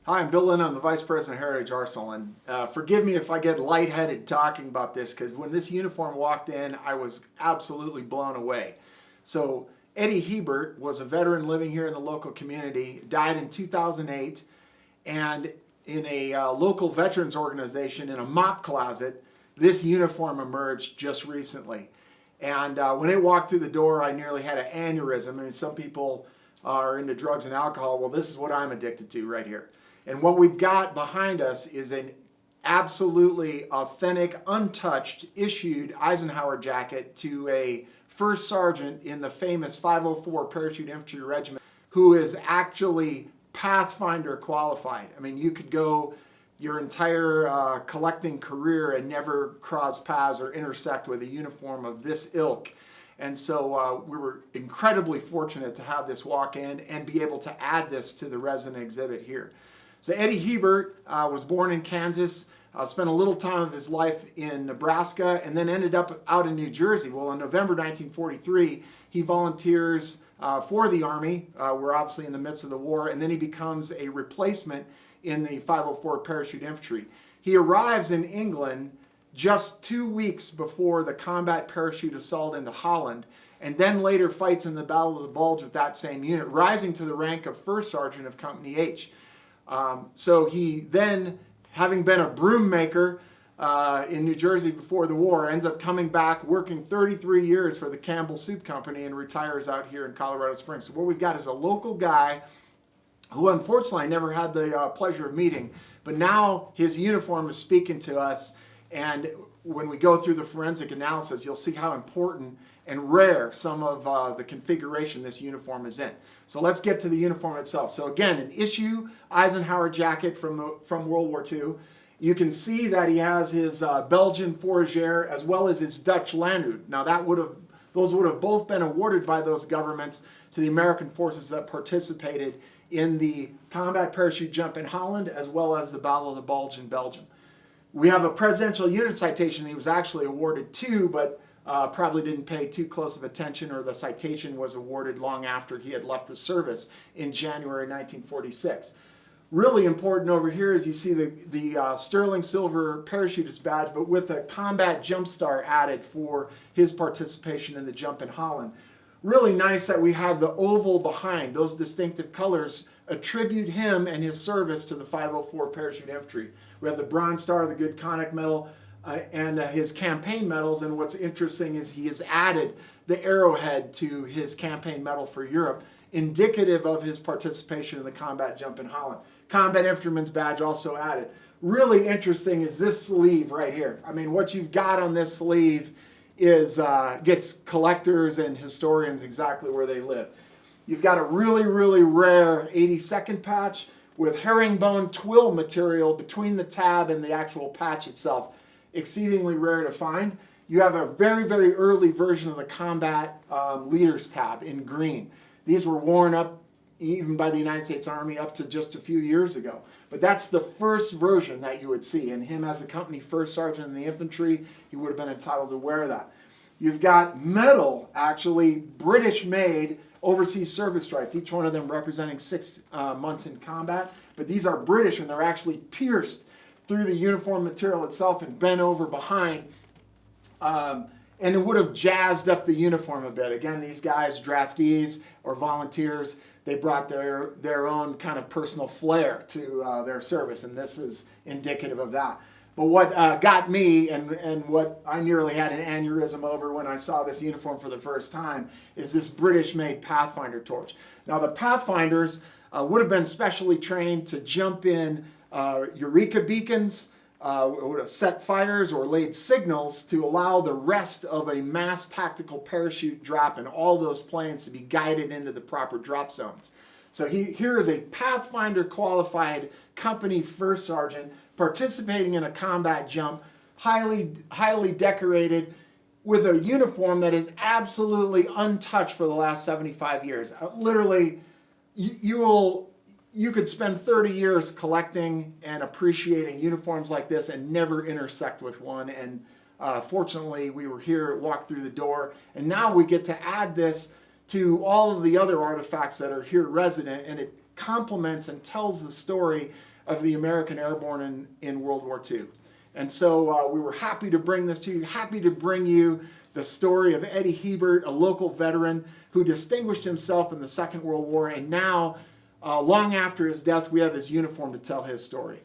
Hi, I'm Bill Lynn. I'm the Vice President of Heritage Arsenal, and forgive me if I get lightheaded talking about this, because when this uniform walked in, I was absolutely blown away. So Eddie Hebert was a veteran living here in the local community, died in 2008, and in a local veterans organization, in a mop closet, this uniform emerged just recently. And when it walked through the door, I nearly had an aneurysm. I mean, some people are into drugs and alcohol. Well, this is what I'm addicted to right here. And what we've got behind us is an absolutely authentic, untouched, issued Eisenhower jacket to a first sergeant in the famous 504 Parachute Infantry Regiment who is actually Pathfinder qualified. I mean, you could go your entire collecting career and never cross paths or intersect with a uniform of this ilk. And so we were incredibly fortunate to have this walk in and be able to add this to the resident exhibit here. So Eddie Hebert was born in Kansas, spent a little time of his life in Nebraska, and then ended up out in New Jersey. Well, in November 1943, he volunteers for the Army. We're obviously in the midst of the war, and then he becomes a replacement in the 504 Parachute Infantry. He arrives in England just 2 weeks before the combat parachute assault into Holland, and then later fights in the Battle of the Bulge with that same unit, rising to the rank of First Sergeant of Company H. So he then, having been a broom maker in New Jersey before the war, ends up coming back, working 33 years for the Campbell Soup Company, and retires out here in Colorado Springs. So what we've got is a local guy who unfortunately I never had the pleasure of meeting, but now his uniform is speaking to us, and when we go through the forensic analysis, you'll see how important and rare some of the configuration this uniform is in. So let's get to the uniform itself. So again, an issue Eisenhower jacket from World War II. You can see that he has his Belgian Fourragère as well as his Dutch Lanyard. Now those would have both been awarded by those governments to the American forces that participated in the combat parachute jump in Holland as well as the Battle of the Bulge in Belgium. We have a presidential unit citation he was actually awarded to, but probably didn't pay too close of attention, or the citation was awarded long after he had left the service in January 1946. Really important over here is you see the sterling silver parachutist badge, but with a combat jump star added for his participation in the jump in Holland. Really nice that we have the oval behind. Those distinctive colors attribute him and his service to the 504 Parachute Infantry. We have the Bronze Star, the Good Conduct Medal, and his campaign medals. And what's interesting is he has added the arrowhead to his campaign medal for Europe, indicative of his participation in the combat jump in Holland. Combat Infantryman's badge also added. Really interesting is this sleeve right here. I mean, what you've got on this sleeve is gets collectors and historians exactly where they live. You've got a really, really rare 82nd patch with herringbone twill material between the tab and the actual patch itself. Exceedingly rare to find. You have a very, very early version of the combat leaders tab in green. These were worn up even by the United States Army up to just a few years ago. But that's the first version that you would see. And him as a company first sergeant in the infantry, he would have been entitled to wear that. You've got metal, actually British-made overseas service stripes, each one of them representing 6 months in combat. But these are British, and they're actually pierced through the uniform material itself and bent over behind. And it would have jazzed up the uniform a bit. Again, these guys, draftees or volunteers, they brought their own kind of personal flair to their service, and this is indicative of that. But what got me, and what I nearly had an aneurysm over when I saw this uniform for the first time, is this British-made Pathfinder torch. Now, the Pathfinders would have been specially trained to jump in Eureka beacons, would have set fires or laid signals to allow the rest of a mass tactical parachute drop in all those planes to be guided into the proper drop zones. So here is a Pathfinder qualified company first sergeant participating in a combat jump, highly decorated, with a uniform that is absolutely untouched for the last 75 years. Literally, you could spend 30 years collecting and appreciating uniforms like this and never intersect with one. And fortunately, we were here, walked through the door, and now we get to add this to all of the other artifacts that are here resident, and it complements and tells the story of the American Airborne in World War II. And so we were happy to bring this to you, happy to bring you the story of Eddie Hebert, a local veteran who distinguished himself in the Second World War, and now, long after his death, we have his uniform to tell his story.